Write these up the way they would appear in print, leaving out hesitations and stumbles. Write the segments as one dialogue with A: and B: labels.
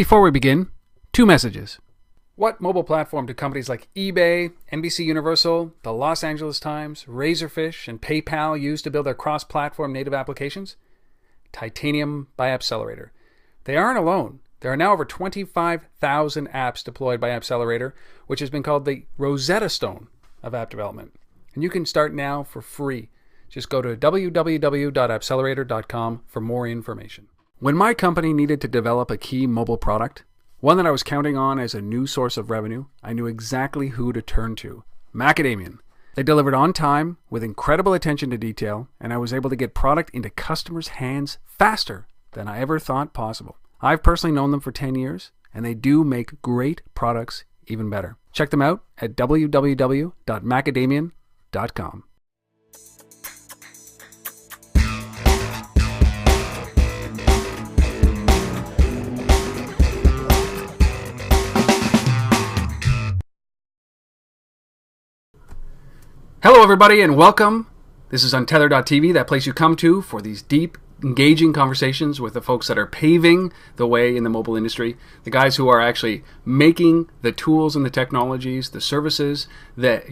A: Before we begin, two messages. What mobile platform do companies like eBay, NBC Universal, the Los Angeles Times, Razorfish, and PayPal use to build their cross-platform native applications? Titanium by Appcelerator. They aren't alone. There are now over 25,000 apps deployed by Appcelerator, which has been called the Rosetta Stone of app development. And you can start now for free. Just go to www.appcelerator.com for more information. When my company needed to develop a key mobile product, one that I was counting on as a new source of revenue, I knew exactly who to turn to. Macadamian. They delivered on time with incredible attention to detail, and I was able to get product into customers' hands faster than I ever thought possible. I've personally known them for 10 years, and they do make great products even better. Check them out at www.macadamian.com. Hello, everybody, and welcome. This is Untether.tv, that place you come to for these deep, engaging conversations with the folks that are paving the way in the mobile industry, the guys who are actually making the tools and the technologies, the services that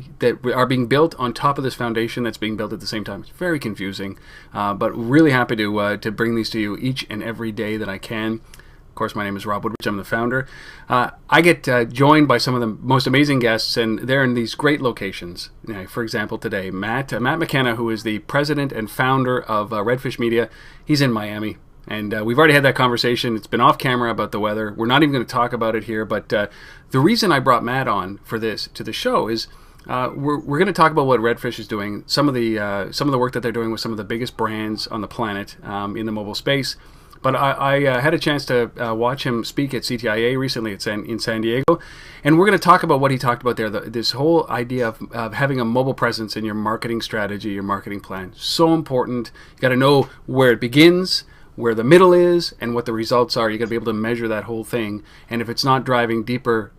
A: are being built on top of this foundation that's being built at the same time. It's very confusing, but really happy to bring these to you each and every day that I can. Of course, my name is Rob Woodbridge. I'm the founder. I get joined by some of the most amazing guests, and they're in these great locations. For example, today, Matt McKenna, who is the president and founder of Redfish Media, he's in Miami. And we've already had that conversation. It's been off camera about the weather. We're not even going to talk about it here. But the reason I brought Matt on for this to the show is we're going to talk about what Redfish is doing, some of the work that they're doing with some of the biggest brands on the planet in the mobile space. But I had a chance to watch him speak at CTIA recently in San Diego, and we're going to talk about what he talked about there, this whole idea of having a mobile presence in your marketing strategy, your marketing plan. So important. You got to know where it begins, where the middle is, and what the results are. You got to be able to measure that whole thing, and if it's not driving deeper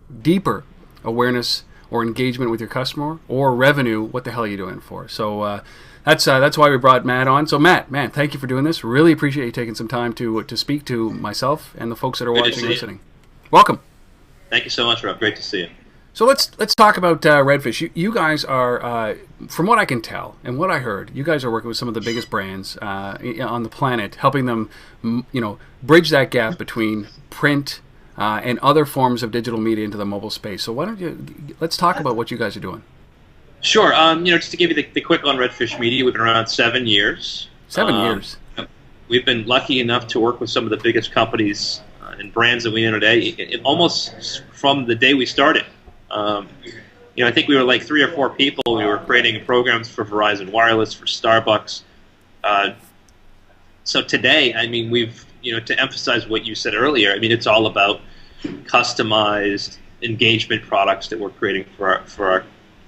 A: awareness or engagement with your customer or revenue, what the hell are you doing for? So that's why we brought Matt on. So Matt, man, thank you for doing this. Really appreciate you taking some time to speak to myself and the folks that are watching and listening. Welcome.
B: Thank you so much, Rob. Great to see you.
A: So let's talk about Redfish. You guys are, from what I can tell and what I heard, you guys are working with some of the biggest brands on the planet, helping them, bridge that gap between print and other forms of digital media into the mobile space. So let's talk about what you guys are doing.
B: Sure. Just to give you the quick on Redfish Media, we've been around 7 years.
A: 7 years.
B: We've been lucky enough to work with some of the biggest companies and brands that we know today, almost from the day we started. I think we were like 3 or 4 people. We were creating programs for Verizon Wireless, for Starbucks. So today, we've, to emphasize what you said earlier, it's all about customized engagement products that we're creating for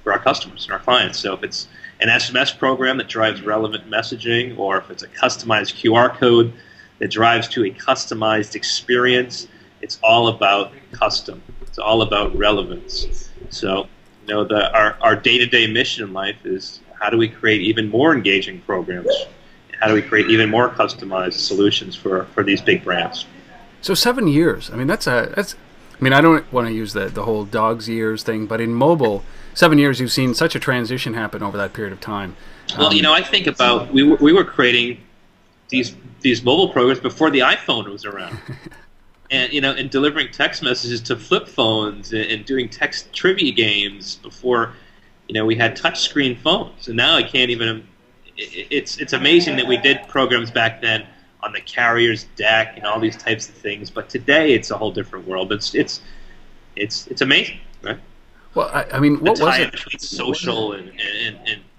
B: our customers and our clients. So if it's an SMS program that drives relevant messaging, or if it's a customized QR code that drives to a customized experience, it's all about custom. It's all about relevance. So, our day-to-day mission in life is how do we create even more engaging programs? How do we create even more customized solutions for these big brands?
A: So 7 years. I don't want to use the whole dog's years thing, but in mobile, 7 years, you've seen such a transition happen over that period of time.
B: Well, I think about we were creating these mobile programs before the iPhone was around, and delivering text messages to flip phones and doing text trivia games before we had touchscreen phones. And now I can't even. It's amazing that we did programs back then on the carrier's deck and all these types of things, but today it's a whole different world. It's amazing, right?
A: Well, what was it?
B: Between social and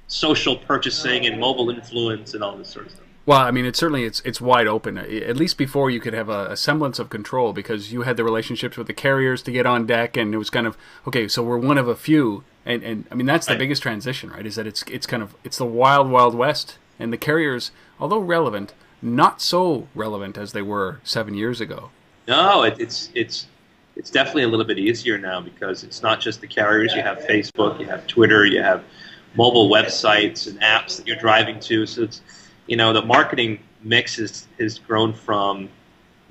B: social purchasing and mobile influence and all this sort of stuff.
A: Well, it's wide open. At least before, you could have a semblance of control because you had the relationships with the carriers to get on deck, and it was kind of okay. So we're one of a few, and that's the biggest transition, right? Is that it's the wild west, and the carriers, although relevant, not so relevant as they were 7 years ago.
B: No, it's definitely a little bit easier now because it's not just the carriers. You have Facebook, you have Twitter, you have mobile websites and apps that you're driving to. So it's, the marketing mix has grown from,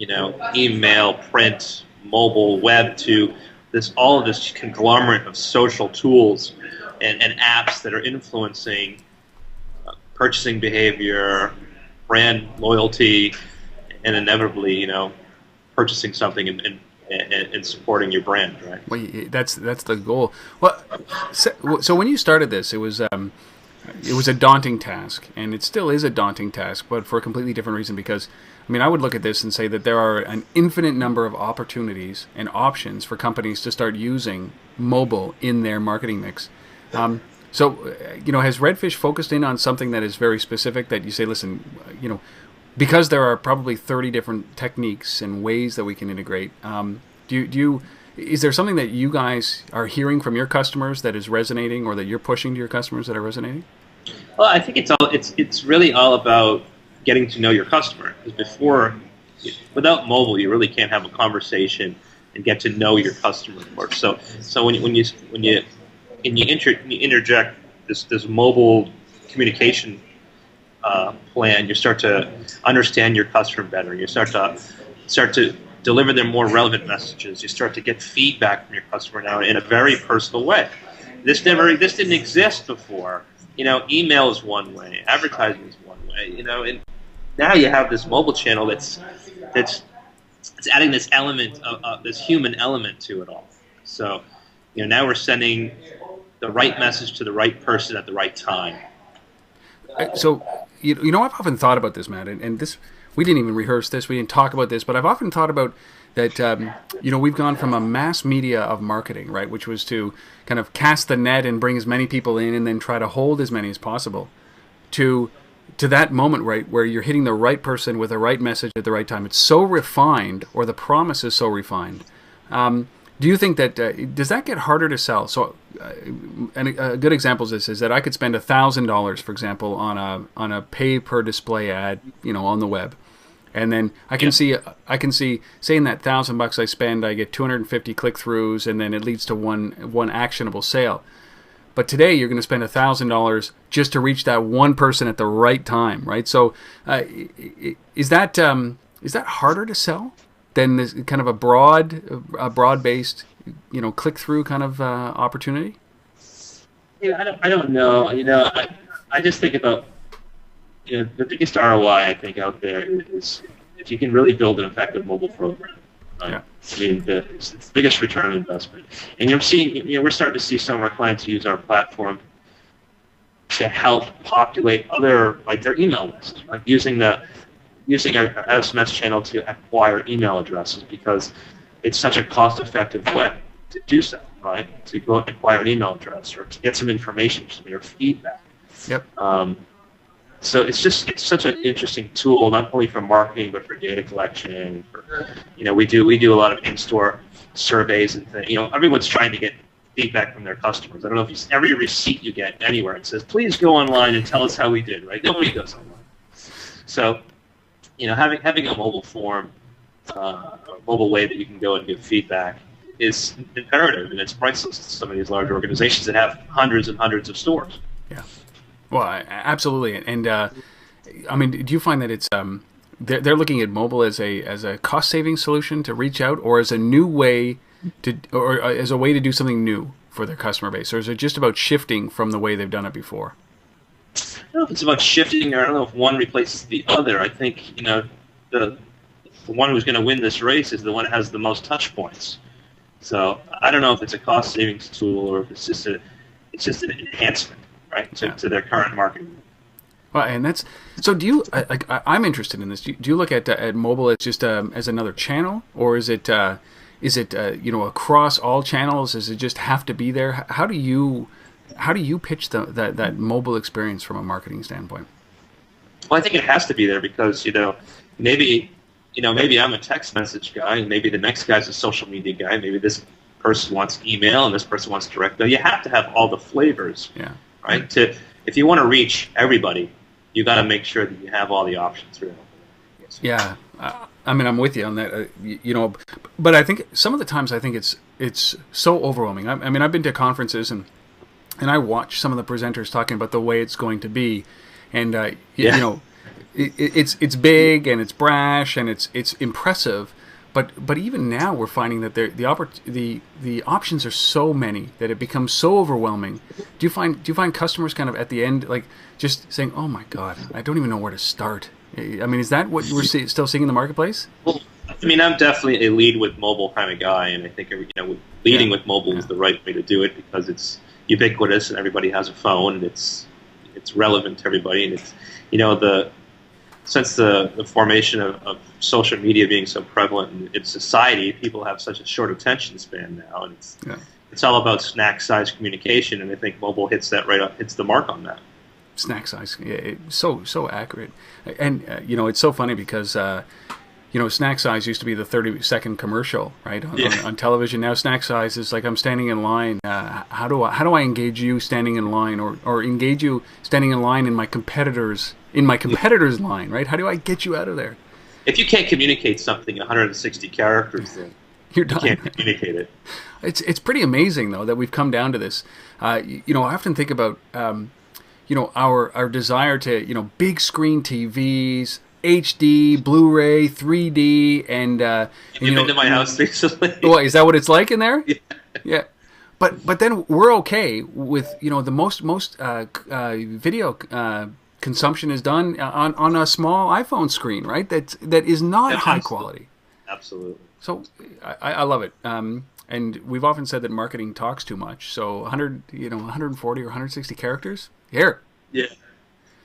B: email, print, mobile, web to all of this conglomerate of social tools and apps that are influencing purchasing behavior, brand loyalty, and inevitably, purchasing something and supporting your brand, right?
A: Well, that's the goal. Well, so when you started this, it was a daunting task, and it still is a daunting task, but for a completely different reason. Because, I would look at this and say that there are an infinite number of opportunities and options for companies to start using mobile in their marketing mix. So, has Redfish focused in on something that is very specific that you say, listen, because there are probably 30 different techniques and ways that we can integrate, is there something that you guys are hearing from your customers that is resonating, or that you're pushing to your customers that are resonating?
B: Well, I think it's really all about getting to know your customer. Because without mobile, you really can't have a conversation and get to know your customer more. So when you interject this mobile communication plan, you start to understand your customer better. You start to deliver them more relevant messages. You start to get feedback from your customer now in a very personal way. This didn't exist before. Email is one way, advertising is one way. And now you have this mobile channel that's adding this element of this human element to it all. So now we're sending the right message to the right person at the right time.
A: So I've often thought about this, Matt, and this, we didn't even rehearse this, we didn't talk about this, but I've often thought about that, we've gone from a mass media of marketing, right, which was to kind of cast the net and bring as many people in and then try to hold as many as possible, to that moment, right, where you're hitting the right person with the right message at the right time. It's so refined, or the promise is so refined. Do you think that, does that get harder to sell? So, and a good example of this is that I could spend $1,000, for example, on a pay per display ad, on the web, and then I can see, say in that $1,000 I spend, I get 250 click-throughs, and then it leads to one actionable sale. But today you're going to spend $1,000 just to reach that one person at the right time, right? So, is that harder to sell than this kind of a broad-based, click-through kind of opportunity?
C: I don't know. I just think about, the biggest ROI I think out there is if you can really build an effective mobile program. Right? Yeah. It's the biggest return on investment. And we're starting to see some of our clients use our platform to help populate their email list, like using our SMS channel to acquire email addresses, because it's such a cost-effective way to do so, right? To go and acquire an email address, or to get some information from your feedback.
A: Yep.
C: So it's such an interesting tool, not only for marketing but for data collection. We do a lot of in-store surveys and things. Everyone's trying to get feedback from their customers. I don't know if every receipt you get anywhere, it says, "Please go online and tell us how we did." Right? Nobody goes online. So, having a mobile form, a mobile way that you can go and give feedback is imperative, and it's priceless to some of these large organizations that have hundreds and hundreds of stores.
A: Yeah. Well, absolutely, and do you find that it's they're looking at mobile as a cost saving solution to reach out, or as a new way or as a way to do something new for their customer base, or is it just about shifting from the way they've done it before?
B: I don't know if it's about shifting, or I don't know if one replaces the other. I think the one who's going to win this race is the one that has the most touch points. So I don't know if it's a cost savings tool or if it's just an enhancement. Right, to their current market.
A: Well, and that's so. Do you? I'm interested in this. Do you look at mobile as just as another channel, or is it across all channels? Does it just have to be there? How do you pitch that mobile experience from a marketing standpoint?
B: Well, I think it has to be there because maybe I'm a text message guy, and maybe the next guy's a social media guy. Maybe this person wants email, and this person wants direct mail. You have to have all the flavors. Yeah. Right. If you want to reach everybody, you got to make sure that you have all the options. Really.
A: Yeah, I'm with you on that. But I think some of the times it's so overwhelming. I've been to conferences and I watch some of the presenters talking about the way it's going to be, and it's big and it's brash and it's impressive, But even now we're finding that the options are so many that it becomes so overwhelming. Do you find customers kind of at the end like just saying, "Oh my God, I don't even know where to start"? I mean, is that what we're still seeing in the marketplace?
B: Well, I mean, I'm definitely a lead with mobile kind of guy, and I think leading with mobile is the right way to do it because it's ubiquitous and everybody has a phone and it's relevant to everybody, and it's since the formation of social media being so prevalent in society, people have such a short attention span now, and it's all about snack size communication, and I think mobile hits the mark on that.
A: Snack size, yeah, so accurate, and it's so funny because snack size used to be the 30-second commercial, right, on television. Now snack size is like, I'm standing in line. How do I engage you standing in line, or engage you standing in line in my competitor's line, right? How do I get you out of there?
B: If you can't communicate something in 160 characters, then
A: you're done.
B: You can't communicate it.
A: It's pretty amazing though that we've come down to this. I often think about our desire to big screen TVs, HD, Blu-ray, 3D, and
B: you've been to my house recently.
A: Oh, is that what it's like in there?
B: Yeah.
A: Yeah. But then we're okay with the most video consumption is done on a small iPhone screen, right? That is not high quality.
B: Absolutely.
A: So I love it. And we've often said that marketing talks too much. So 140 or 160 characters here.
B: Yeah.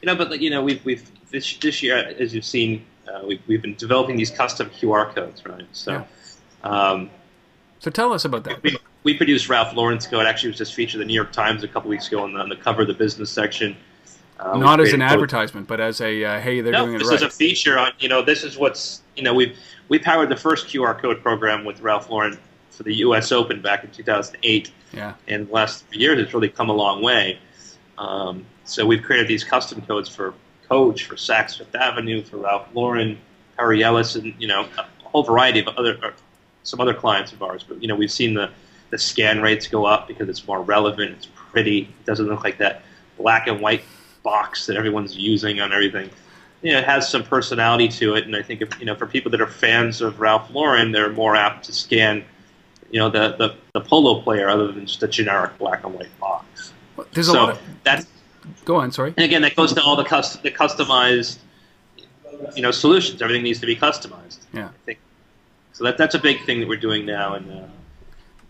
B: But we've this year, as you've seen, we've been developing these custom QR codes, right? So,
A: so tell us about that.
B: We produced Ralph Lauren's code. Actually, it was just featured in the New York Times a couple weeks ago on the cover of the business section.
A: Not as an advertisement, but as a hey, they're doing it right.
B: This is a feature on. This is what's we powered the first QR code program with Ralph Lauren for the U.S. Open back in 2008.
A: Yeah.
B: And the last 3 years, it's really come a long way. So we've created these custom codes for Coach, for Saks Fifth Avenue, for Ralph Lauren, Harry Ellis, and a whole variety of some other clients of ours. But we've seen the scan rates go up because it's more relevant, it's pretty, it doesn't look like that black and white box that everyone's using on everything. It has some personality to it, and I think for people that are fans of Ralph Lauren, they're more apt to scan the polo player other than just a generic black and white box.
A: There's a lot of
B: that's.
A: Go on, sorry.
B: And again, that goes to all the customized, solutions. Everything needs to be customized.
A: Yeah.
B: I think. So that's a big thing that we're doing now, and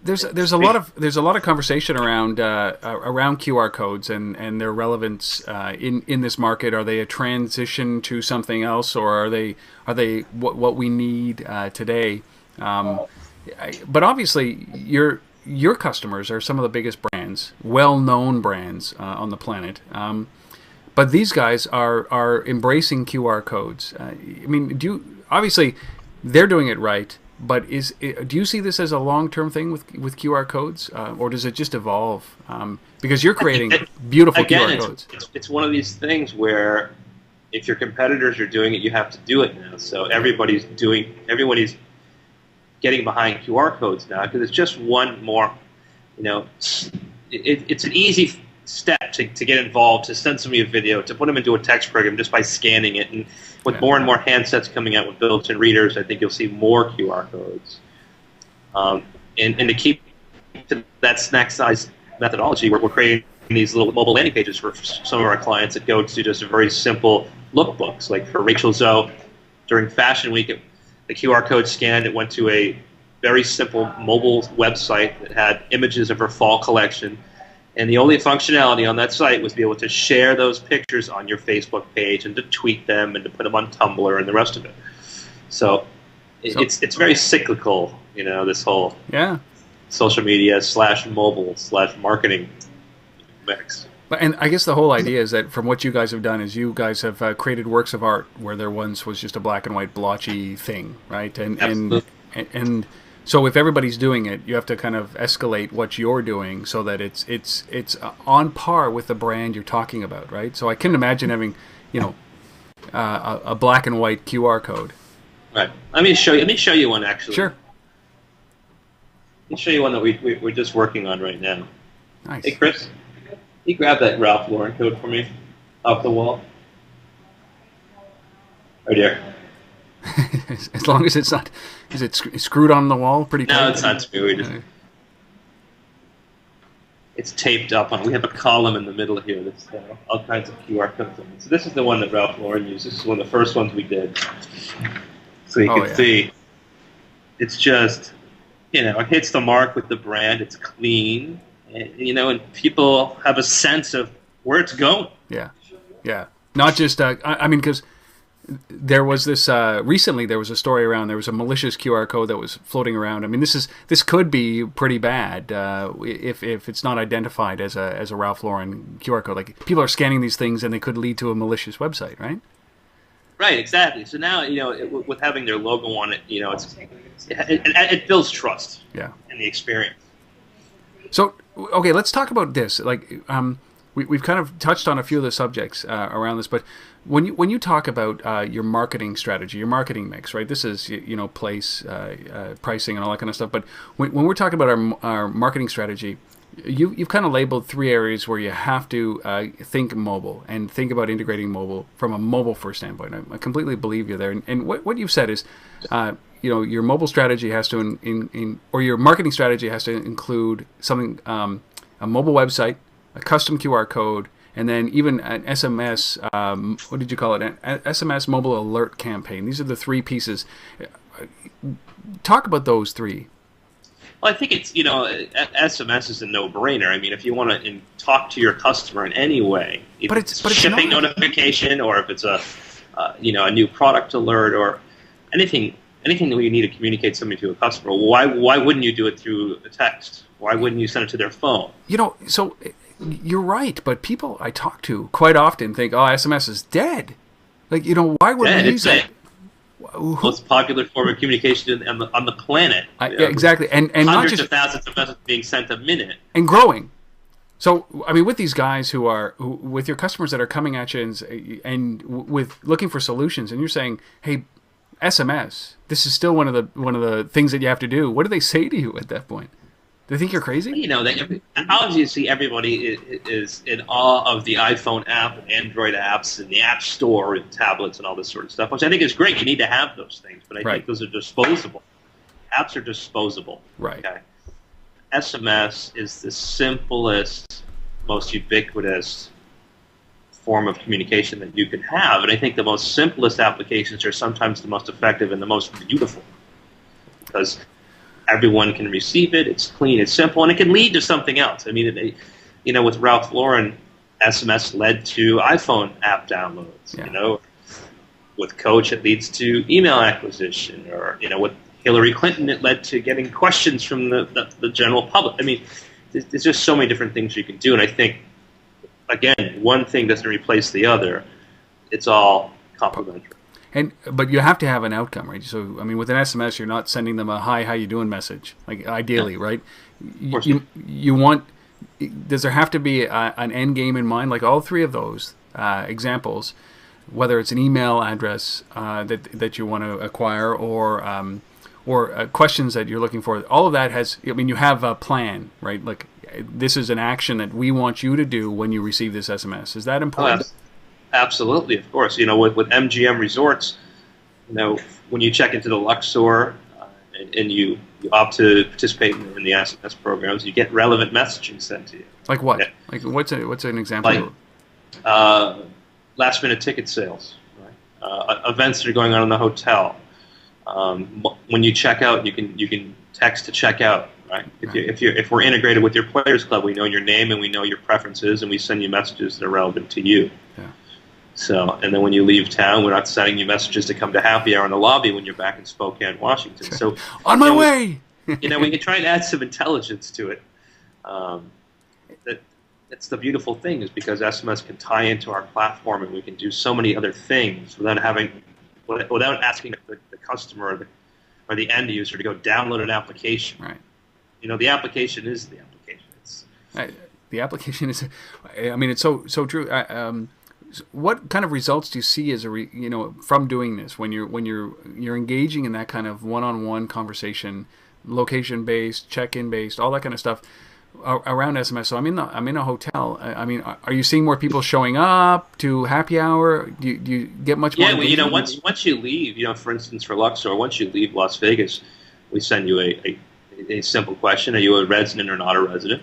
A: there's a lot of conversation around QR codes and their relevance in this market. Are they a transition to something else, or are they what we need today? But obviously, your customers are some of the biggest brands, well-known brands on the planet. But these guys are embracing QR codes. I mean, obviously they're doing it right. But do you see this as a long-term thing with QR codes, or does it just evolve? Because you're creating beautiful QR codes.
B: It's one of these things where if your competitors are doing it, you have to do it now. So everybody's getting behind QR codes now because it's just one more, it's an easy step to get involved, to send somebody a video, to put them into a text program just by scanning it. And with more and more handsets coming out with built-in readers, I think you'll see more QR codes. And to keep to that snack size methodology, we're creating these little mobile landing pages for some of our clients that go to just a very simple lookbooks. Like for Rachel Zoe, during Fashion Week, the QR code scanned, it went to a very simple mobile website that had images of her fall collection. And the only functionality on that site was to be able to share those pictures on your Facebook page and to tweet them and to put them on Tumblr and the rest of it. So it's very cyclical, this whole social media / mobile / marketing mix.
A: And I guess the whole idea is that from what you guys have done is you guys have created works of art where there once was just a black and white blotchy thing, right? And so if everybody's doing it, you have to kind of escalate what you're doing so that it's on par with the brand you're talking about, right? So I couldn't imagine having, a black and white QR code.
B: Right. Let me show you one actually.
A: Sure.
B: Let me show you one that we're just working on right now.
A: Nice.
B: Hey, Chris, can you grab that Ralph Lauren code for me off the wall? Right here.
A: As long as it's not, is it screwed on the wall pretty tight?
B: No, it's not screwed. It's taped up on. We have a column in the middle here that's all kinds of QR codes on it. So this is the one that Ralph Lauren used. This is one of the first ones we did. So you can see, it's just, it hits the mark with the brand. It's clean, and people have a sense of where it's going.
A: Yeah, yeah. Not just, I mean, because there was this recently. There was a story around. There was a malicious QR code that was floating around. I mean, this could be pretty bad if it's not identified as a Ralph Lauren QR code. Like, people are scanning these things, and they could lead to a malicious website, right?
B: Right, exactly. So now, with having their logo on it, it builds trust.
A: Yeah.
B: In the experience.
A: So, okay, let's talk about this. Like, we've kind of touched on a few of the subjects around this, but when you talk about your marketing strategy, your marketing mix, right? This is place, pricing, and all that kind of stuff. But when we're talking about our marketing strategy, you've kind of labeled 3 areas where you have to think mobile and think about integrating mobile from a mobile first standpoint. I completely believe you there. And what you've said is, your mobile strategy has to or your marketing strategy has to include something, a mobile website, a custom QR code, and then even an SMS, what did you call it? An SMS mobile alert campaign. These are the 3 pieces. Talk about those 3.
B: Well, I think it's, SMS is a no-brainer. I mean, if you want to talk to your customer in any way, if it's a shipping notification, or if it's a new product alert, or anything that you need to communicate something to a customer, why wouldn't you do it through a text? Why wouldn't you send it to their phone?
A: So you're right, but people I talk to quite often think, SMS is dead. Like, why would we use it?
B: Most popular form of communication on the planet.
A: Exactly, and
B: hundreds
A: not just
B: of thousands of messages being sent a minute,
A: and growing. So, I mean, with these guys with your customers that are coming at you and with looking for solutions, and you're saying, "Hey, SMS, this is still one of the things that you have to do." What do they say to you at that point? Do they think you're crazy?
B: Obviously everybody is in awe of the iPhone app and Android apps and the App Store and tablets and all this sort of stuff, which I think is great. You need to have those things, but I think those are disposable. Apps are disposable.
A: Right.
B: Okay. SMS is the simplest, most ubiquitous form of communication that you can have, and I think the most simplest applications are sometimes the most effective and the most beautiful, because everyone can receive it. It's clean, it's simple, and it can lead to something else. I mean, with Ralph Lauren, SMS led to iPhone app downloads.
A: Yeah.
B: With Coach, it leads to email acquisition, or with Hillary Clinton, it led to getting questions from the general public. I mean, there's just so many different things you can do, and I think, again, one thing doesn't replace the other. It's all complementary.
A: But you have to have an outcome, right? So, I mean, with an SMS, you're not sending them a "Hi, how you doing" message. Like, ideally, right? You want. Does there have to be an end game in mind? Like, all 3 of those examples, whether it's an email address that you want to acquire, or questions that you're looking for, all of that has. I mean, you have a plan, right? Like, this is an action that we want you to do when you receive this SMS. Is that important?
B: Absolutely, of course. With MGM Resorts, when you check into the Luxor and you opt to participate in the SMS programs, you get relevant messaging sent to you.
A: Like what? Yeah. Like what's an example?
B: Like last minute ticket sales, right? Events that are going on in the hotel. When you check out, you can text to check out. Right. If we're integrated with your Players Club, we know your name and we know your preferences, and we send you messages that are relevant to you.
A: Yeah.
B: So, and then when you leave town, we're not sending you messages to come to happy hour in the lobby when you're back in Spokane, Washington. So,
A: on my way.
B: We can try and add some intelligence to it. That's the beautiful thing, is because SMS can tie into our platform, and we can do so many other things without asking the customer or the end user to go download an application.
A: Right.
B: The application is the application.
A: The application is. I mean, it's so true. What kind of results do you see from doing this when you're engaging in that kind of one-on-one conversation, location-based, check-in based, all that kind of stuff? around SMS. So I'm in a hotel. I mean, are you seeing more people showing up to happy hour? Do you get much more?
B: Yeah, well, once you leave, for instance, for Luxor, once you leave Las Vegas, we send you a simple question: are you a resident or not a resident?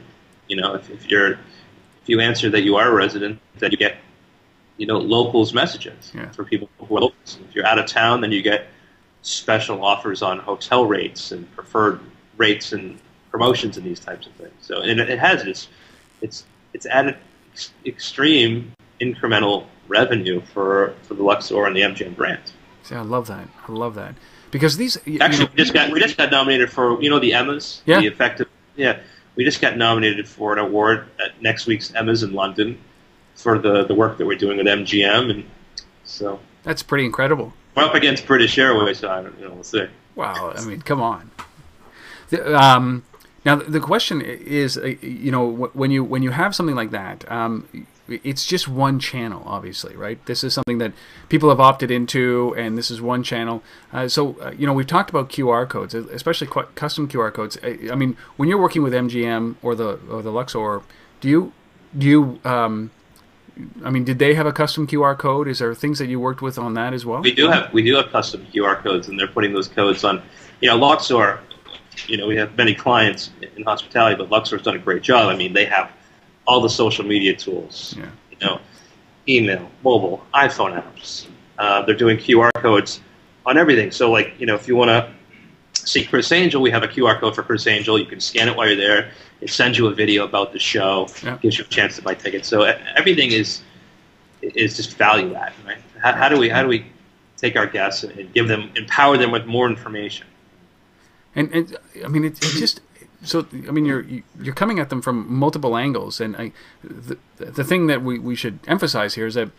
B: If you answer that you are a resident, then you get locals messages for people who are locals. If you're out of town, then you get special offers on hotel rates and preferred rates and promotions and these types of things. So, and it has it's added extreme incremental revenue for the Luxor and the MGM brands.
A: See, I love that because these
B: actually we just got nominated for the Emmas.
A: Yeah.
B: The effective. Yeah, we just got nominated for an award at next week's Emmas in London for the work that we're doing with MGM, and so
A: that's pretty incredible.
B: We're up against British Airways, so I don't know. We'll see.
A: Wow, I mean, come on. Now the question is, when you have something like that, it's just one channel, obviously, right? This is something that people have opted into, and this is one channel. We've talked about QR codes, especially custom QR codes. I mean, when you're working with MGM or the Luxor, do you did they have a custom QR code? Is there things that you worked with on that as well?
B: We do have custom QR codes, and they're putting those codes on. Luxor. We have many clients in hospitality, but Luxor's done a great job. I mean, they have all the social media tools, email, mobile, iPhone apps. They're doing QR codes on everything. So, if you want to see Chris Angel, we have a QR code for Chris Angel. You can scan it while you're there. It sends you a video about the show, gives you a chance to buy tickets. So everything is just value add, right? How do we take our guests and empower them with more information?
A: And I mean, it's just so. I mean, you're coming at them from multiple angles, and the thing that we should emphasize here is that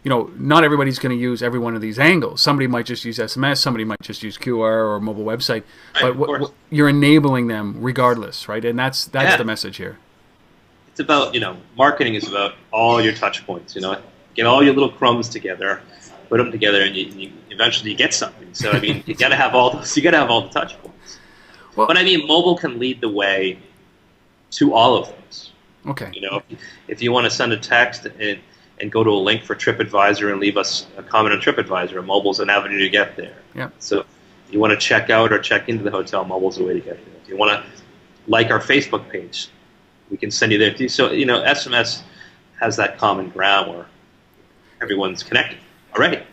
A: not everybody's going to use every one of these angles. Somebody might just use SMS, somebody might just use QR or mobile website,
B: right,
A: but you're enabling them regardless, right? And that's the message here.
B: It's about marketing is about all your touch points. Get all your little crumbs together. Put them together, and you eventually get something. So I mean, you got to have all those. You got to have all the touch points. Well, but I mean, mobile can lead the way to all of those.
A: Okay.
B: If you want to send a text and go to a link for TripAdvisor and leave us a comment on TripAdvisor, mobile's an avenue to get there.
A: Yeah.
B: So if you want to check out or check into the hotel, mobile's a way to get there. If you want to like our Facebook page, we can send you there too. So SMS has that common ground where everyone's connected already.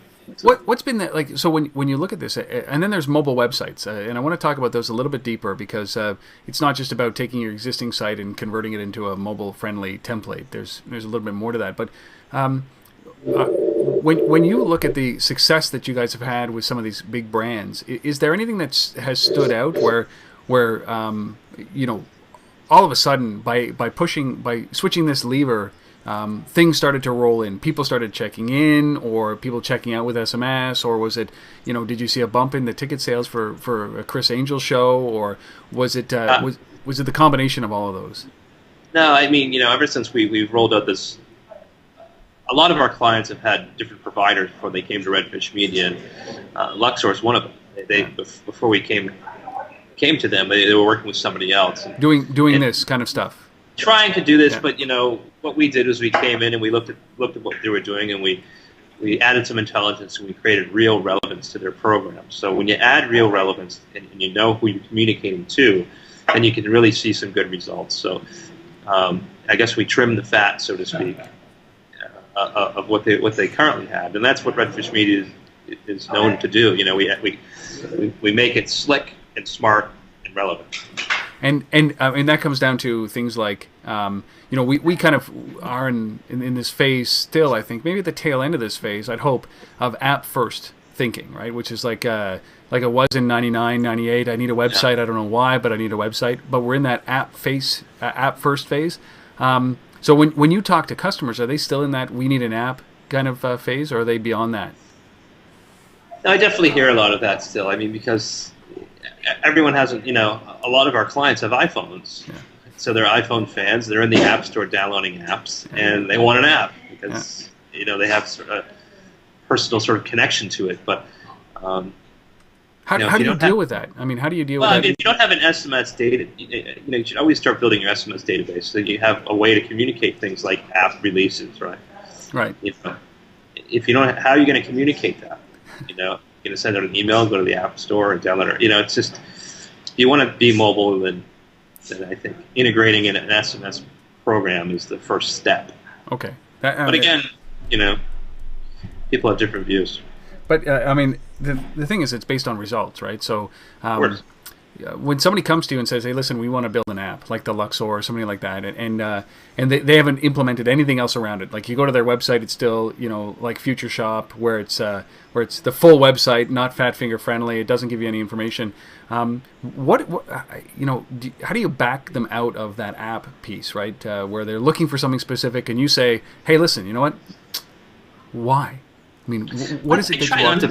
A: What's been that like? So when you look at this, and then there's mobile websites, and I want to talk about those a little bit deeper because it's not just about taking your existing site and converting it into a mobile-friendly template. There's a little bit more to that. But when you look at the success that you guys have had with some of these big brands, is there anything that has stood out where all of a sudden by switching this lever? Things started to roll in. People started checking in, or people checking out with SMS, or was it, did you see a bump in the ticket sales for a Chris Angel show, or was it was it the combination of all of those?
B: No, I mean, ever since we've rolled out this, a lot of our clients have had different providers before they came to Redfish Media, and Luxor is one of them. Before we came to them, they were working with somebody else,
A: doing this kind of stuff.
B: Trying to do this, but what we did was we came in and we looked at what they were doing, and we added some intelligence and we created real relevance to their program. So when you add real relevance and you know who you're communicating to, then you can really see some good results. So I guess we trimmed the fat, so to speak, of what they currently have, and that's what Redfish Media is known to do. We make it slick and smart and relevant.
A: And that comes down to things like, we kind of are in this phase still, I think, maybe at the tail end of this phase, I'd hope, of app-first thinking, right? Which is like it was in 99, 98. I need a website. I don't know why, but I need a website. But we're in that app-first phase. So when you talk to customers, are they still in that we need an app kind of phase, or are they beyond that?
B: I definitely hear a lot of that still. I mean, because everyone has, a lot of our clients have iPhones. Yeah. So they're iPhone fans. They're in the App Store downloading apps, and they want an app because, they have a personal sort of connection to it. But
A: How do you deal with that? I mean, how do you deal with
B: Well,
A: that?
B: I mean, if you don't have an SMS data, you should always start building your SMS database so you have a way to communicate things like app releases, right?
A: Right.
B: If you don't, how are you going to communicate that? You're going to send out an email, go to the app store, and download it. It's just you want to be mobile, then I think integrating in an SMS program is the first step.
A: Okay.
B: But again, people have different views.
A: But I mean, the thing is, it's based on results, right? So when somebody comes to you and says, "Hey, listen, we want to build an app like the Luxor or something like that," and they haven't implemented anything else around it. Like you go to their website, it's still like Future Shop, where it's the full website, not fat finger friendly. It doesn't give you any information. How do you back them out of that app piece, right? Where they're looking for something specific, and you say, "Hey, listen, you know what? Why? I mean, what is it that you want?"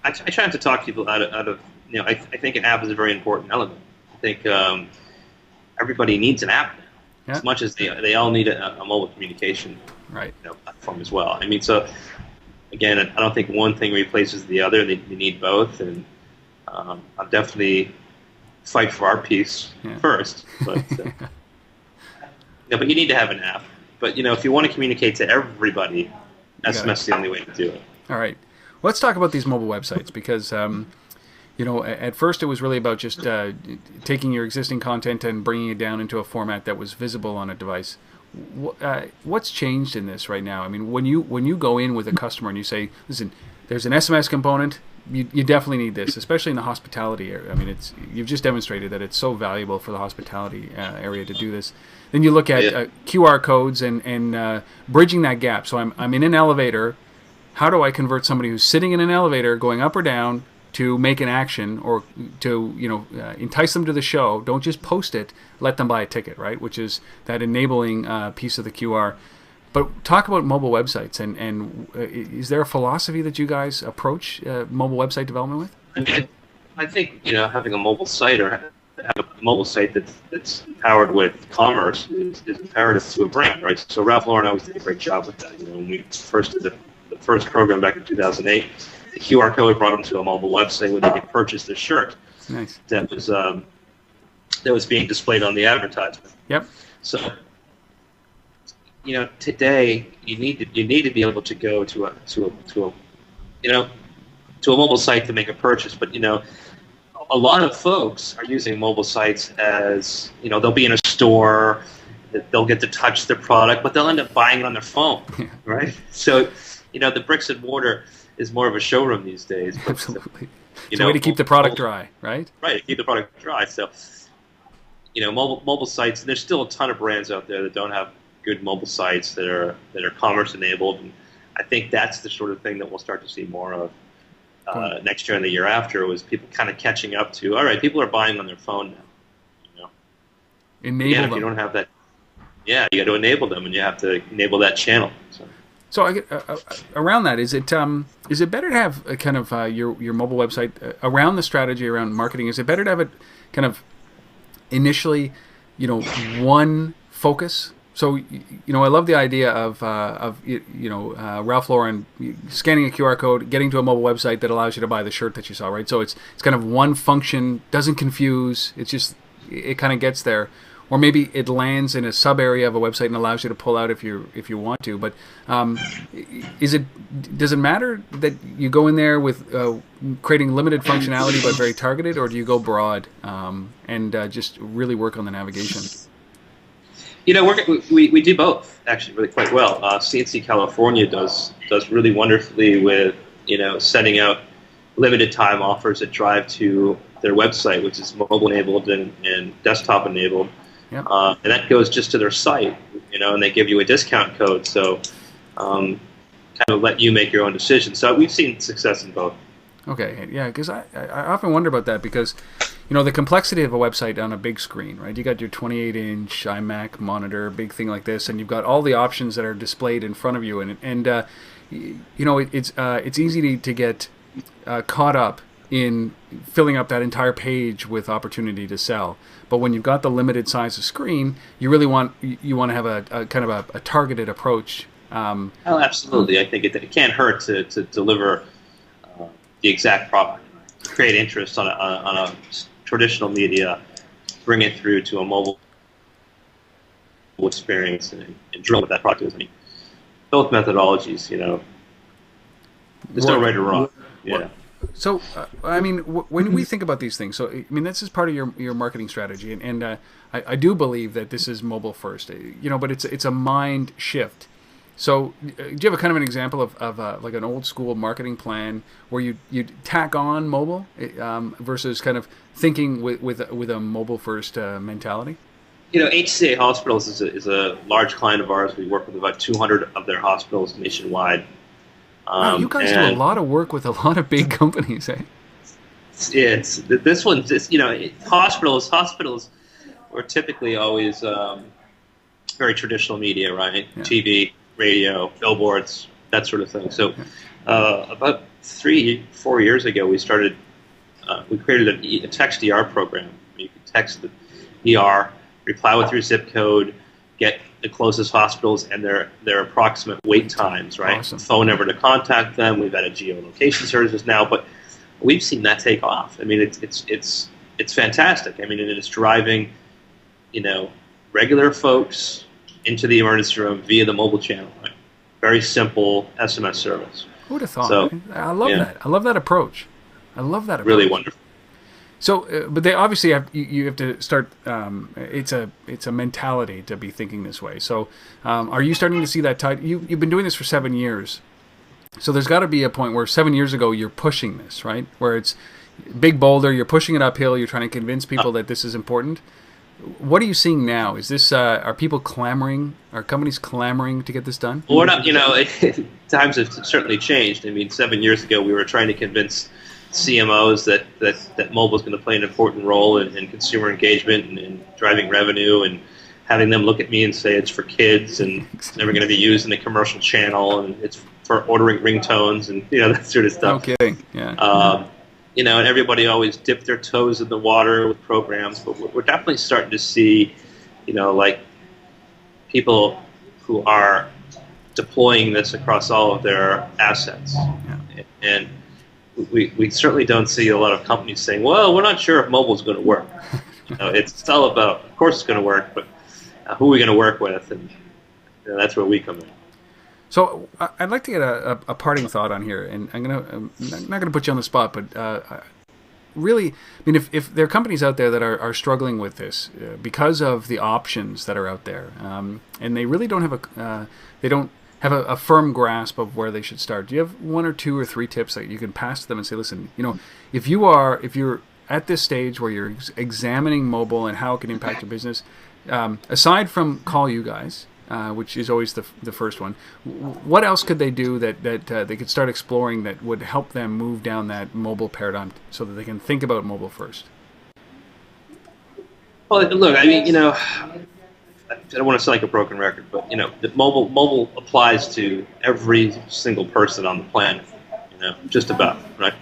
B: I try not to talk people out of I think an app is a very important element. I think everybody needs an app now, as much as they all need a mobile communication platform as well. I mean, so again, I don't think one thing replaces the other. They need both, and I'll definitely fight for our piece first. But but you need to have an app. But if you want to communicate to everybody, SMS is the only way to do it.
A: All right. Let's talk about these mobile websites because, at first it was really about just taking your existing content and bringing it down into a format that was visible on a device. What's changed in this right now? I mean, when you go in with a customer and you say, listen, there's an SMS component, you definitely need this, especially in the hospitality area. I mean, you've just demonstrated that it's so valuable for the hospitality area to do this. Then you look at QR codes and bridging that gap. So I'm in an elevator. How do I convert somebody who's sitting in an elevator going up or down to make an action or to entice them to the show? Don't just post it, let them buy a ticket, right? Which is that enabling piece of the QR. But talk about mobile websites and is there a philosophy that you guys approach mobile website development with?
B: I think having a mobile site or have a mobile site that's powered with commerce is imperative to a brand, right? So Ralph Lauren always did a great job with that. When we first did the first program back in 2008, the QR code brought them to a mobile website where they could purchase the shirt.
A: Nice.
B: That was being displayed on the advertisement.
A: Yep.
B: So today you need to be able to go to a mobile site to make a purchase, but a lot of folks are using mobile sites as they'll be in a store, they'll get to touch the product, but they'll end up buying it on their phone, right? So the bricks and mortar is more of a showroom these days. But,
A: absolutely. It's a way to keep the product dry, right?
B: Right, keep the product dry. So mobile sites. There's still a ton of brands out there that don't have good mobile sites that are commerce enabled, and I think that's the sort of thing that we'll start to see more of next year and the year after. Was people kind of catching up to, all right, people are buying on their phone now.
A: Enable them.
B: If you don't have that, you got to enable them, and you have to enable that channel.
A: So around that, is it better to have a kind of your mobile website around the strategy around marketing? Is it better to have it kind of initially, one focus? So I love the idea of Ralph Lauren scanning a QR code, getting to a mobile website that allows you to buy the shirt that you saw, right? So it's kind of one function, doesn't confuse. It's just it kind of gets there. Or maybe it lands in a sub area of a website and allows you to pull out if you want to. But does it matter that you go in there with creating limited functionality but very targeted, or do you go broad and just really work on the navigation?
B: We do both actually really quite well. CNC California does really wonderfully with setting out limited time offers that drive to their website, which is mobile enabled and desktop enabled.
A: Yep.
B: And that goes just to their site, and they give you a discount code, so kind of let you make your own decision. So we've seen success in both.
A: Okay, yeah, because I often wonder about that because, the complexity of a website on a big screen, right? You got your 28-inch iMac monitor, big thing like this, and you've got all the options that are displayed in front of you, and it's easy to get caught up in filling up that entire page with opportunity to sell. But when you've got the limited size of screen, you really want to have a kind of a targeted approach.
B: Absolutely. I think it can't hurt to deliver the exact product. create interest on a traditional media, bring it through to a mobile experience, and drill what that product is. I mean, both methodologies, there's no right or wrong. Yeah.
A: So, I mean, when we think about these things, so I mean, this is part of your marketing strategy, and I do believe that this is mobile first, but it's a mind shift. So, do you have a kind of an example of like an old school marketing plan where you tack on mobile versus kind of thinking with a mobile first mentality?
B: HCA Hospitals is a large client of ours. We work with about 200 of their hospitals nationwide.
A: Wow, you guys do a lot of work with a lot of big companies, eh?
B: This one's just, hospitals were typically always very traditional media, right? Yeah. TV, radio, billboards, that sort of thing. So about 3-4 years ago, we created a text ER program. You could text the ER, reply with your zip code, get the closest hospitals and their approximate wait times, right?
A: Awesome.
B: Phone number to contact them. We've added geolocation services now, but we've seen that take off. I mean, it's fantastic. I mean, and it's driving, regular folks into the emergency room via the mobile channel. Right? Very simple SMS service.
A: Who would have thought? So, I love that. I love that approach.
B: Really wonderful.
A: So, but they obviously you have to start. It's a mentality to be thinking this way. So, are you starting to see that tide? You've been doing this for 7 years, so there's got to be a point where 7 years ago you're pushing this, right? Where it's big boulder, you're pushing it uphill, you're trying to convince people that this is important. What are you seeing now? Is this are people clamoring? Are companies clamoring to get this done?
B: Well, we're not. Times have certainly changed. I mean, 7 years ago we were trying to convince CMOs that mobile is going to play an important role in consumer engagement and driving revenue, and having them look at me and say it's for kids and it's never going to be used in a commercial channel and it's for ordering ringtones and that sort of stuff.
A: No kidding. Yeah.
B: And everybody always dipped their toes in the water with programs, but we're definitely starting to see, like people who are deploying this across all of their assets, and we certainly don't see a lot of companies saying, well, we're not sure if mobile is going to work. It's all about, of course it's going to work, but who are we going to work with? And that's where we come in.
A: So I'd like to get a parting thought on here, and I'm not going to put you on the spot, but really, I mean, if there are companies out there that are struggling with this because of the options that are out there, and they really don't have a firm grasp of where they should start. Do you have 1 or 2 or 3 tips that you can pass to them and say, listen, if you're at this stage where you're examining mobile and how it can impact your business, aside from call you guys, which is always the first one, what else could they do that they could start exploring that would help them move down that mobile paradigm so that they can think about mobile first?
B: Well, look, I mean, I don't want to sound like a broken record, but the mobile applies to every single person on the planet, just about, right?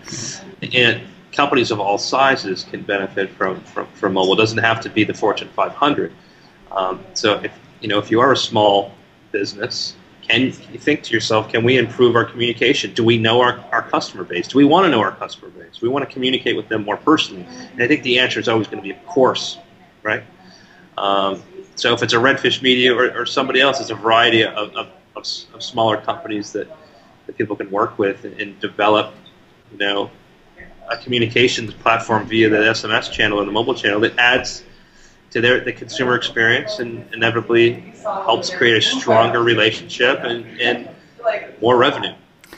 B: And companies of all sizes can benefit from mobile. It doesn't have to be the Fortune 500. So if you are a small business, can you think to yourself, can we improve our communication? Do we know our customer base? Do we want to know our customer base? Do we want to communicate with them more personally? And I think the answer is always going to be, of course, right? So if it's a Redfish Media or somebody else, it's a variety of smaller companies that people can work with and develop, a communications platform via the SMS channel and the mobile channel that adds to the consumer experience and inevitably helps create a stronger relationship and more revenue,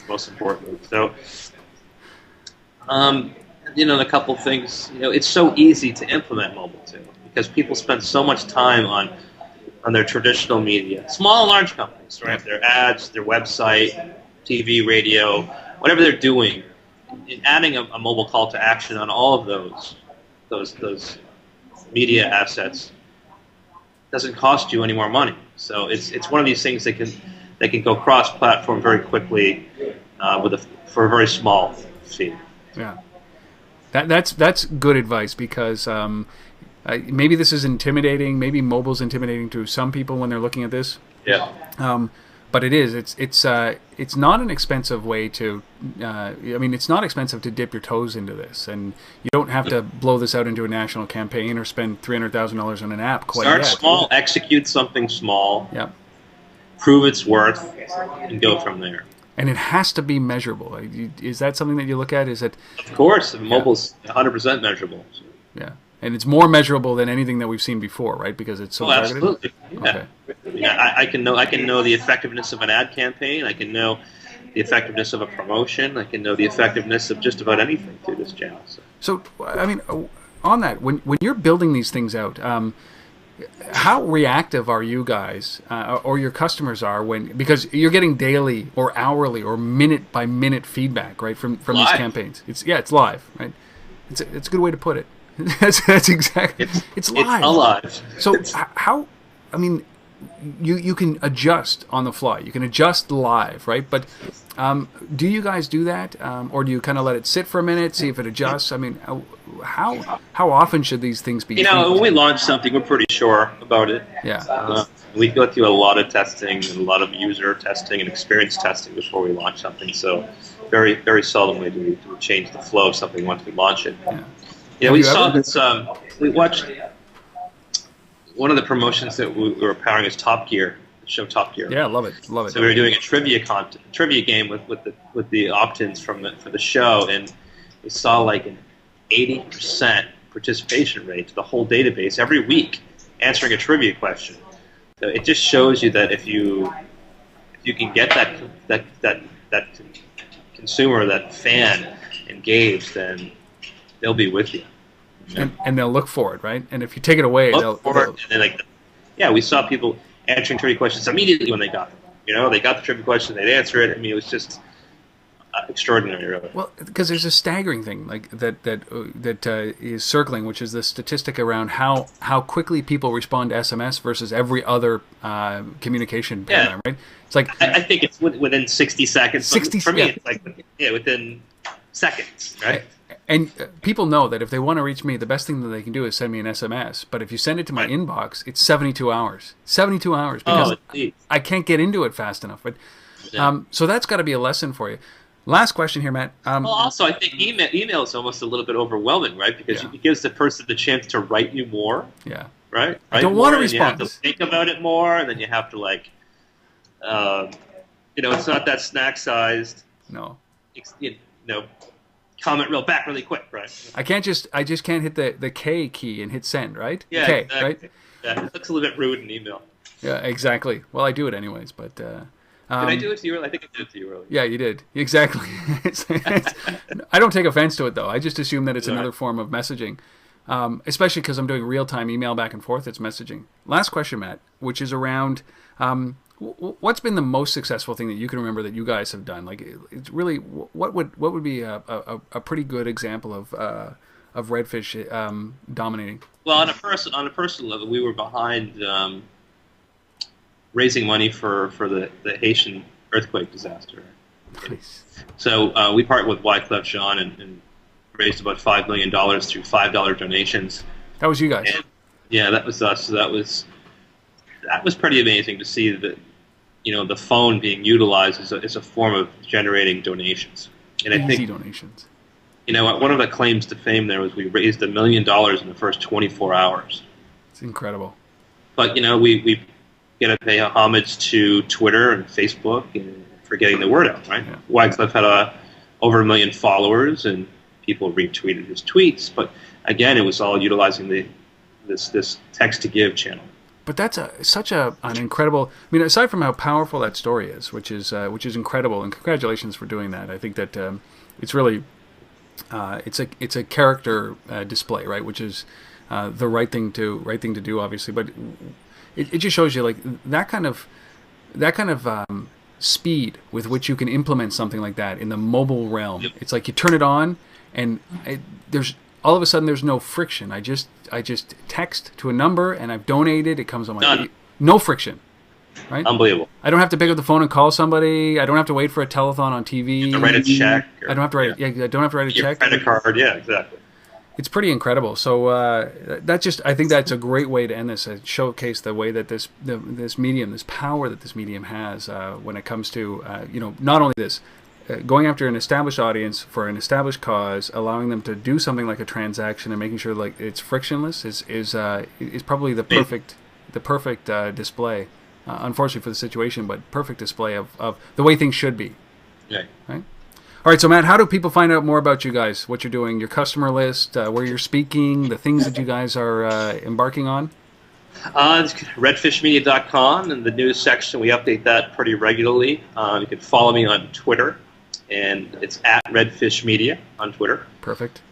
B: most importantly. So, a couple things, it's so easy to implement mobile too, because people spend so much time on their traditional media, small and large companies, right? Their ads, their website, TV, radio, whatever they're doing, and adding a mobile call to action on all of those media assets doesn't cost you any more money. So it's one of these things that can go cross-platform very quickly for a very small fee.
A: Yeah, that's good advice, because maybe this is intimidating. Maybe mobile's intimidating to some people when they're looking at this.
B: Yeah.
A: but it is. It's not an expensive way to. I mean, it's not expensive to dip your toes into this, and you don't have to blow this out into a national campaign or spend $300,000 on an app.
B: Start small, execute something small.
A: Yep.
B: Prove its worth, and go from there.
A: And it has to be measurable. Is that something that you look at? Is it?
B: Of course, mobile's 100% measurable. So.
A: Yeah. And it's more measurable than anything that we've seen before, right? Because it's so targeted.
B: Absolutely. Yeah. Okay. I can know the effectiveness of an ad campaign. I can know the effectiveness of a promotion. I can know the effectiveness of just about anything through this channel. So
A: I mean, on that, when you're building these things out, how reactive are you guys or your customers are because you're getting daily or hourly or minute by minute feedback, right, from these campaigns? It's live, right? It's a good way to put it. That's exactly. It's live.
B: It's alive.
A: So how? I mean, you can adjust on the fly. You can adjust live, right? But do you guys do that, or do you kind of let it sit for a minute, see if it adjusts? I mean, how often should these things be?
B: When we launch something, we're pretty sure about it.
A: Yeah.
B: We go through a lot of testing and a lot of user testing and experience testing before we launch something. So very, very seldomly do we change the flow of something once we launch it.
A: Yeah.
B: Yeah, we saw this. We watched one of the promotions that we were powering is Top Gear, the show Top Gear.
A: Yeah, love it. So
B: we were doing a trivia game with the opt-ins for the show, and we saw like an 80% participation rate to the whole database every week answering a trivia question. So it just shows you that if you can get that consumer, that fan engaged, then they'll be with you.
A: And they'll look for it, right? And if you take it away, they'll
B: and then we saw people answering trivia questions immediately when they got them. They got the trivia question, they'd answer it. I mean, it was just extraordinary, really.
A: Well, because there's a staggering thing like that is circling, which is the statistic around how quickly people respond to SMS versus every other communication paradigm, right? It's like
B: I think it's within 60 seconds.
A: 60
B: for me, it's like within seconds, right?
A: And people know that if they want to reach me, the best thing that they can do is send me an SMS. But if you send it to my inbox, it's 72 hours. 72 hours because I can't get into it fast enough. But so that's got to be a lesson for you. Last question here, Matt.
B: Well, also, I think email is almost a little bit overwhelming, right? Because it gives the person the chance to write you more.
A: Yeah.
B: Right?
A: I don't want to respond.
B: You have to think about it more, and then you have to it's not that snack-sized.
A: No.
B: Comment back really quick, right?
A: I just can't hit the K key and hit send, right?
B: Yeah,
A: K,
B: exactly.
A: Right?
B: Yeah, it looks a little bit rude in email.
A: Yeah, exactly. Well, I do it anyways, but...
B: did I do it to you earlier? I think I did it to you earlier.
A: Yeah, you did. Exactly. I don't take offense to it, though. I just assume that it's another form of messaging, especially because I'm doing real-time email back and forth. It's messaging. Last question, Matt, which is around... what's been the most successful thing that you can remember that you guys have done? Like, it's really what would be a pretty good example of Redfish dominating?
B: Well, on a personal level, we were behind raising money for the Haitian earthquake disaster.
A: Nice.
B: So we partnered with Wyclef Jean and raised about $5 million through $5 donations.
A: That was you guys.
B: And, yeah, that was us. So that was pretty amazing to see that. The phone being utilized as a form of generating donations. And I think
A: donations.
B: One of the claims to fame there was we raised $1 million in the first 24 hours.
A: It's incredible.
B: But, we got to pay homage to Twitter and Facebook for getting the word out, right? Yeah. Wyclef had over 1 million followers, and people retweeted his tweets. But, again, it was all utilizing this text-to-give channel.
A: But that's such an incredible. I mean, aside from how powerful that story is, which is incredible, and congratulations for doing that. I think that it's really it's a character display, right? Which is the right thing to do, obviously. But it just shows you like that kind of speed with which you can implement something like that in the mobile realm. Yep. It's like you turn it on, and there's all of a sudden there's no friction. I just text to a number and I've donated. It comes on my no friction, right?
B: Unbelievable.
A: I don't have to pick up the phone and call somebody. I don't have to wait for a telethon on TV.
B: You have to write a check.
A: I don't have to write. I don't have to write a check.
B: Credit card. Yeah, exactly.
A: It's pretty incredible. So I think that's a great way to end this. Showcase the way that this medium, this power that this medium has when it comes to not only this, going after an established audience for an established cause, allowing them to do something like a transaction and making sure like it's frictionless is probably the perfect display. Unfortunately for the situation, but perfect display of the way things should be.
B: Yeah.
A: Right. All right, so Matt, how do people find out more about you guys, what you're doing, your customer list, where you're speaking, the things that you guys are embarking on?
B: It's redfishmedia.com, and the news section, we update that pretty regularly. You can follow me on Twitter, and it's at redfishmedia on Twitter.
A: Perfect.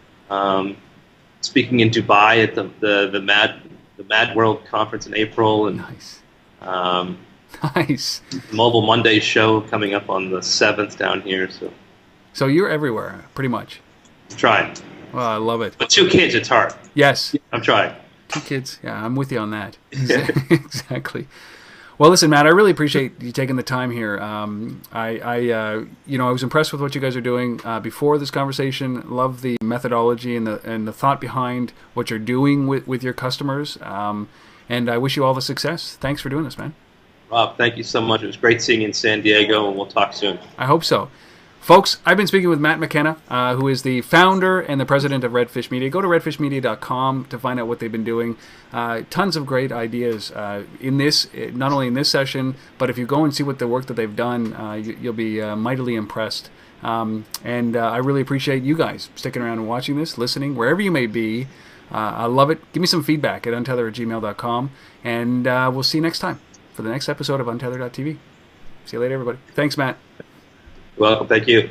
B: Speaking in Dubai at the Mad World Conference in April, and
A: nice.
B: Nice. Mobile Monday show coming up on the 7th down here,
A: So you're everywhere, pretty much.
B: I'm trying.
A: Well, I love it.
B: But 2 kids, it's hard.
A: Yes.
B: I'm trying.
A: 2 kids. Yeah, I'm with you on that. Exactly. Well, listen, Matt, I really appreciate you taking the time here. I was impressed with what you guys are doing before this conversation. Love the methodology and the thought behind what you're doing with your customers. And I wish you all the success. Thanks for doing this, man.
B: Rob, thank you so much. It was great seeing you in San Diego, and we'll talk soon.
A: I hope so. Folks, I've been speaking with Matt McKenna, who is the founder and the president of Redfish Media. Go to redfishmedia.com to find out what they've been doing. Tons of great ideas in this, not only in this session, but if you go and see what the work that they've done, you'll be mightily impressed. And I really appreciate you guys sticking around and watching this, listening, wherever you may be. I love it. Give me some feedback at untether@gmail.com, and we'll see you next time for the next episode of Untether.tv. See you later, everybody. Thanks, Matt.
B: You're welcome. Thank you.